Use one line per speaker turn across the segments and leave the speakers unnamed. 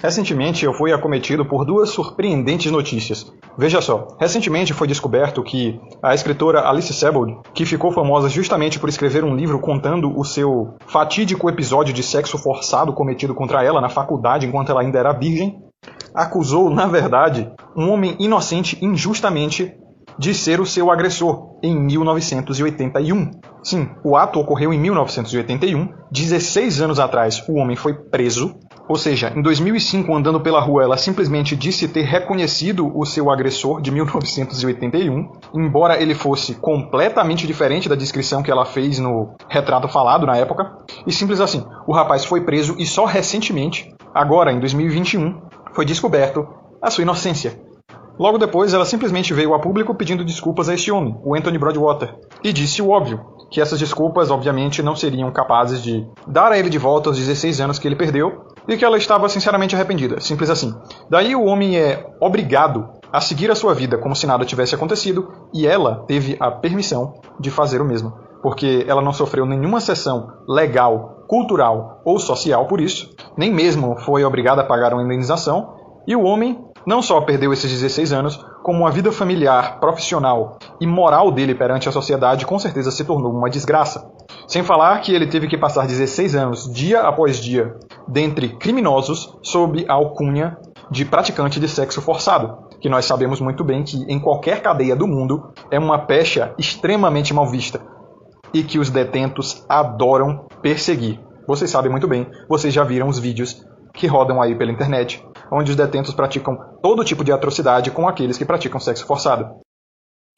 Recentemente eu fui acometido por duas surpreendentes notícias. Veja só, recentemente foi descoberto que a escritora Alice Sebold, que ficou famosa justamente por escrever um livro contando o seu fatídico episódio de sexo forçado cometido contra ela na faculdade enquanto ela ainda era virgem, acusou, na verdade, um homem inocente injustamente de ser o seu agressor em 1981. Sim, o ato ocorreu em 1981, 16 anos atrás o homem foi preso, ou seja, em 2005, andando pela rua, ela simplesmente disse ter reconhecido o seu agressor de 1981, embora ele fosse completamente diferente da descrição que ela fez no retrato falado na época, e simples assim, o rapaz foi preso e só recentemente, agora em 2021, foi descoberto a sua inocência. Logo depois, ela simplesmente veio a público pedindo desculpas a este homem, o Anthony Broadwater, e disse o óbvio, que essas desculpas obviamente não seriam capazes de dar a ele de volta os 16 anos que ele perdeu, e que ela estava sinceramente arrependida, simples assim. Daí o homem é obrigado a seguir a sua vida como se nada tivesse acontecido, e ela teve a permissão de fazer o mesmo, porque ela não sofreu nenhuma sanção legal, cultural ou social por isso, nem mesmo foi obrigada a pagar uma indenização, e o homem não só perdeu esses 16 anos, como a vida familiar, profissional e moral dele perante a sociedade com certeza se tornou uma desgraça. Sem falar que ele teve que passar 16 anos, dia após dia, dentre criminosos sob a alcunha de praticante de sexo forçado, que nós sabemos muito bem que em qualquer cadeia do mundo é uma pecha extremamente mal vista e que os detentos adoram perseguir. Vocês sabem muito bem, vocês já viram os vídeos que rodam aí pela internet, onde os detentos praticam todo tipo de atrocidade com aqueles que praticam sexo forçado.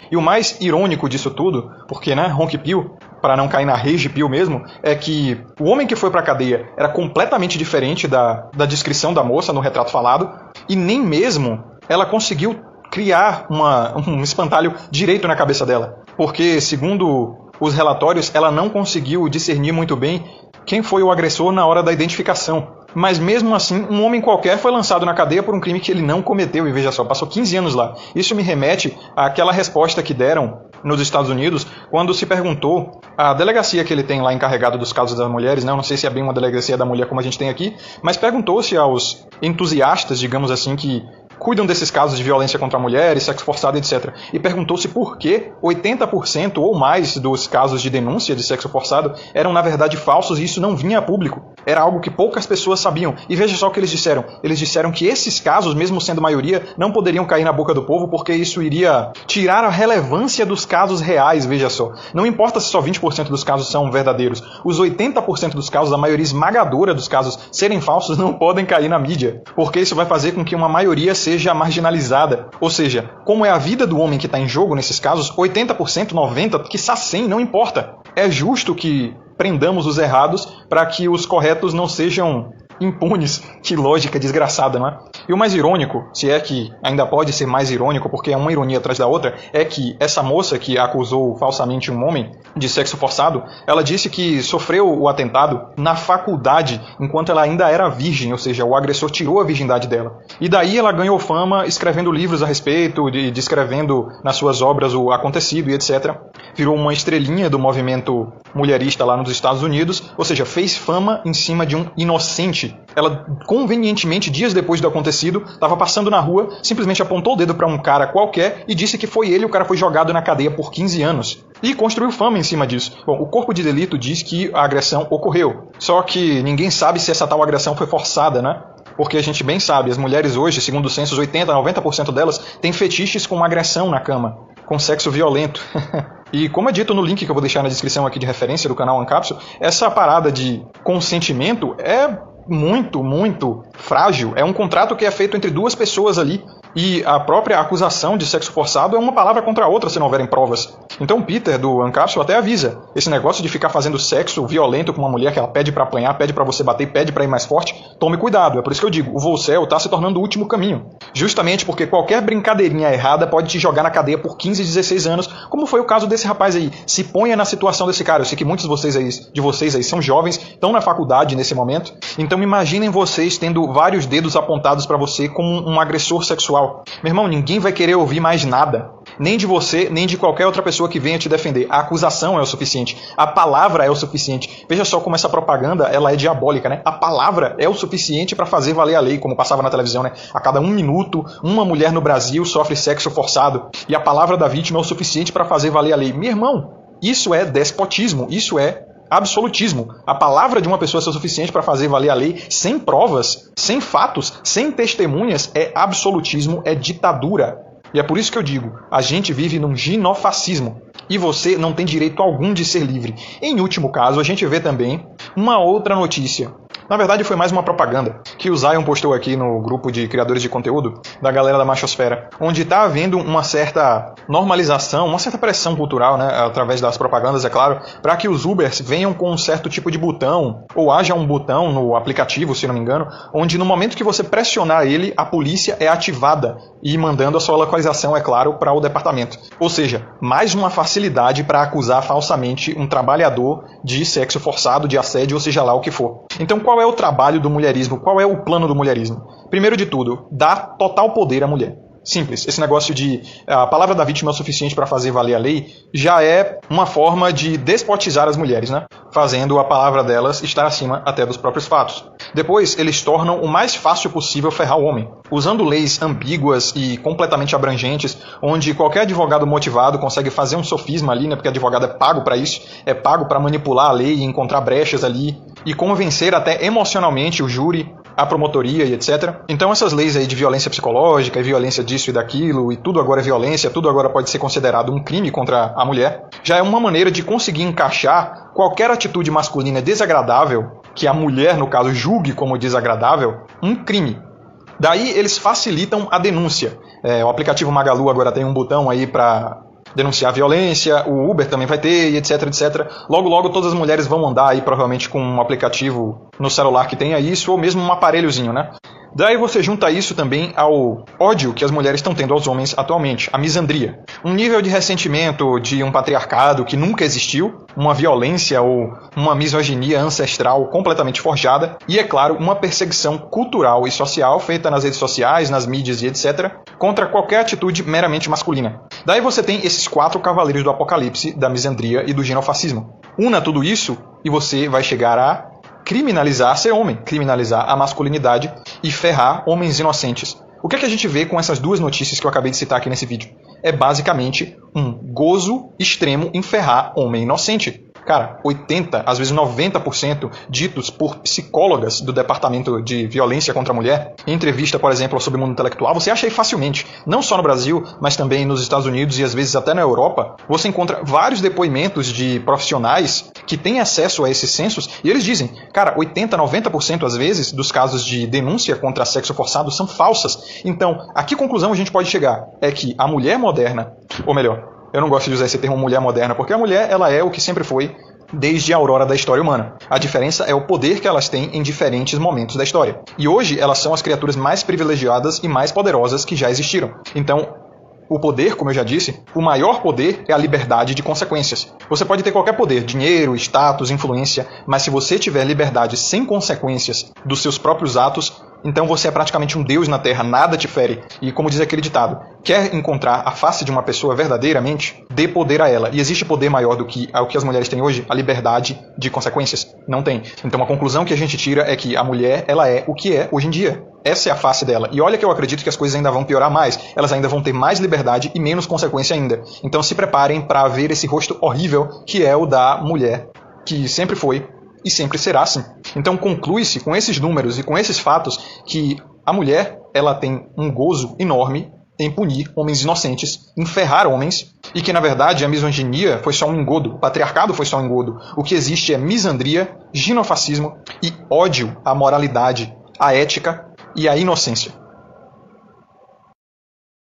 E o mais irônico disso tudo, porque, Honk Pill, para não cair na Rage Pill mesmo, é que o homem que foi para a cadeia era completamente diferente da descrição da moça no retrato falado, e nem mesmo ela conseguiu criar um espantalho direito na cabeça dela. Porque, segundo os relatórios, ela não conseguiu discernir muito bem quem foi o agressor na hora da identificação. Mas mesmo assim, um homem qualquer foi lançado na cadeia por um crime que ele não cometeu, e veja só, passou 15 anos lá. Isso me remete àquela resposta que deram nos Estados Unidos, quando se perguntou, a delegacia que ele tem lá encarregado dos casos das mulheres, eu não sei se é bem uma delegacia da mulher como a gente tem aqui, mas perguntou-se aos entusiastas, digamos assim, que cuidam desses casos de violência contra mulheres, sexo forçado, etc. E perguntou-se por que 80% ou mais dos casos de denúncia de sexo forçado eram, na verdade, falsos e isso não vinha a público. Era algo que poucas pessoas sabiam. E veja só o que eles disseram. Eles disseram que esses casos, mesmo sendo maioria, não poderiam cair na boca do povo porque isso iria tirar a relevância dos casos reais, veja só. Não importa se só 20% dos casos são verdadeiros. Os 80% dos casos, a maioria esmagadora dos casos serem falsos, não podem cair na mídia. Porque isso vai fazer com que uma maioria seja marginalizada. Ou seja, como é a vida do homem que está em jogo nesses casos, 80%, 90%, quiçá 100%, não importa. É justo que prendamos os errados para que os corretos não sejam impunes. Que lógica desgraçada, não é? E o mais irônico, se é que ainda pode ser mais irônico, porque é uma ironia atrás da outra, é que essa moça que acusou falsamente um homem de sexo forçado, ela disse que sofreu o atentado na faculdade, enquanto ela ainda era virgem, ou seja, o agressor tirou a virgindade dela. E daí ela ganhou fama escrevendo livros a respeito, descrevendo nas suas obras o acontecido e etc. Virou uma estrelinha do movimento mulherista lá nos Estados Unidos, ou seja, fez fama em cima de um inocente. Ela, convenientemente, dias depois do acontecido, estava passando na rua, simplesmente apontou o dedo para um cara qualquer e disse que foi ele, o cara foi jogado na cadeia por 15 anos. E construiu fama em cima disso. Bom, o corpo de delito diz que a agressão ocorreu. Só que ninguém sabe se essa tal agressão foi forçada, né? Porque a gente bem sabe, as mulheres hoje, segundo os censos, 80%, 90% delas têm fetiches com agressão na cama, com sexo violento. E como é dito no link que eu vou deixar na descrição aqui de referência do canal Uncapsule, essa parada de consentimento é muito, muito frágil. É um contrato que é feito entre duas pessoas ali. E a própria acusação de sexo forçado é uma palavra contra a outra se não houverem provas. Então o Peter, do Uncapsule, até avisa. Esse negócio de ficar fazendo sexo violento com uma mulher que ela pede pra apanhar, pede pra você bater, pede pra ir mais forte, tome cuidado. É por isso que eu digo, o Volcel tá se tornando o último caminho. Justamente porque qualquer brincadeirinha errada pode te jogar na cadeia por 15, 16 anos, como foi o caso desse rapaz aí. Se ponha na situação desse cara. Eu sei que muitos de vocês aí são jovens, estão na faculdade nesse momento. Então imaginem vocês tendo vários dedos apontados pra você como um agressor sexual. Meu irmão, ninguém vai querer ouvir mais nada. nem de você, nem de qualquer outra pessoa que venha te defender. A acusação é o suficiente, a palavra é o suficiente. Veja só como essa propaganda ela é diabólica, né? A palavra é o suficiente para fazer valer a lei, como passava na televisão, né? A cada 1 minuto, uma mulher no Brasil sofre sexo forçado, e a palavra da vítima é o suficiente para fazer valer a lei. Meu irmão, isso é despotismo, isso é absolutismo. A palavra de uma pessoa ser o suficiente para fazer valer a lei sem provas, sem fatos, sem testemunhas, é absolutismo, é ditadura. E é por isso que eu digo, a gente vive num ginofascismo e você não tem direito algum de ser livre. Em último caso, a gente vê também uma outra notícia. Na verdade, foi mais uma propaganda que o Zion postou aqui no grupo de criadores de conteúdo da galera da machosfera, onde está havendo uma certa normalização, uma certa pressão cultural, né, através das propagandas, é claro, para que os Ubers venham com um certo tipo de botão, ou haja um botão no aplicativo, se não me engano, onde no momento que você pressionar ele, a polícia é ativada e mandando a sua localização, é claro, para o departamento. Ou seja, mais uma facilidade para acusar falsamente um trabalhador de sexo forçado, de assédio, ou seja lá o que for. Então, qual é o trabalho do mulherismo? Qual é o plano do mulherismo? Primeiro de tudo, dar total poder à mulher. Simples. Esse negócio de a palavra da vítima é o suficiente para fazer valer a lei já é uma forma de despotizar as mulheres, né? Fazendo a palavra delas estar acima até dos próprios fatos. Depois, eles tornam o mais fácil possível ferrar o homem, usando leis ambíguas e completamente abrangentes, onde qualquer advogado motivado consegue fazer um sofisma ali, né? Porque advogado é pago para isso, é pago para manipular a lei e encontrar brechas ali e convencer até emocionalmente o júri, a promotoria e etc. Então essas leis aí de violência psicológica e violência disso e daquilo, e tudo agora é violência, tudo agora pode ser considerado um crime contra a mulher, já é uma maneira de conseguir encaixar qualquer atitude masculina desagradável, que a mulher, no caso, julgue como desagradável, um crime. Daí eles facilitam a denúncia. O aplicativo Magalu agora tem um botão aí para denunciar violência, o Uber também vai ter, e etc, etc. Logo, logo todas as mulheres vão andar aí provavelmente com um aplicativo no celular que tenha isso, ou mesmo um aparelhozinho, né? Daí você junta isso também ao ódio que as mulheres estão tendo aos homens atualmente, a misandria. Um nível de ressentimento de um patriarcado que nunca existiu, uma violência ou uma misoginia ancestral completamente forjada, e, é claro, uma perseguição cultural e social feita nas redes sociais, nas mídias e etc., contra qualquer atitude meramente masculina. Daí você tem esses 4 cavaleiros do apocalipse, da misandria e do genofascismo. Una tudo isso e você vai chegar a criminalizar ser homem, criminalizar a masculinidade e ferrar homens inocentes. O que é que a gente vê com essas 2 notícias que eu acabei de citar aqui nesse vídeo? É basicamente um gozo extremo em ferrar homem inocente. Cara, 80%, às vezes 90% ditos por psicólogas do Departamento de Violência contra a Mulher, em entrevista, por exemplo, sobre o mundo intelectual, você acha aí facilmente, não só no Brasil, mas também nos Estados Unidos e às vezes até na Europa, você encontra vários depoimentos de profissionais que têm acesso a esses censos e eles dizem, cara, 80%, 90% às vezes dos casos de denúncia contra sexo forçado são falsas. Então, a que conclusão a gente pode chegar? É que a mulher moderna, ou melhor, eu não gosto de usar esse termo mulher moderna, porque a mulher ela é o que sempre foi desde a aurora da história humana. A diferença é o poder que elas têm em diferentes momentos da história. E hoje elas são as criaturas mais privilegiadas e mais poderosas que já existiram. Então, o poder, como eu já disse, o maior poder é a liberdade de consequências. Você pode ter qualquer poder, dinheiro, status, influência, mas se você tiver liberdade sem consequências dos seus próprios atos, então você é praticamente um deus na Terra, nada te fere. E como diz aquele ditado, quer encontrar a face de uma pessoa verdadeiramente? Dê poder a ela. E existe poder maior do que o que as mulheres têm hoje? A liberdade de consequências? Não tem. Então a conclusão que a gente tira é que a mulher, ela é o que é hoje em dia. Essa é a face dela. E olha que eu acredito que as coisas ainda vão piorar mais. Elas ainda vão ter mais liberdade e menos consequência ainda. Então se preparem para ver esse rosto horrível que é o da mulher, que sempre foi e sempre será assim. Então conclui-se com esses números e com esses fatos que a mulher ela tem um gozo enorme em punir homens inocentes, em ferrar homens, e que na verdade a misoginia foi só um engodo, o patriarcado foi só um engodo. O que existe é misandria, ginofascismo e ódio à moralidade, à ética e à inocência.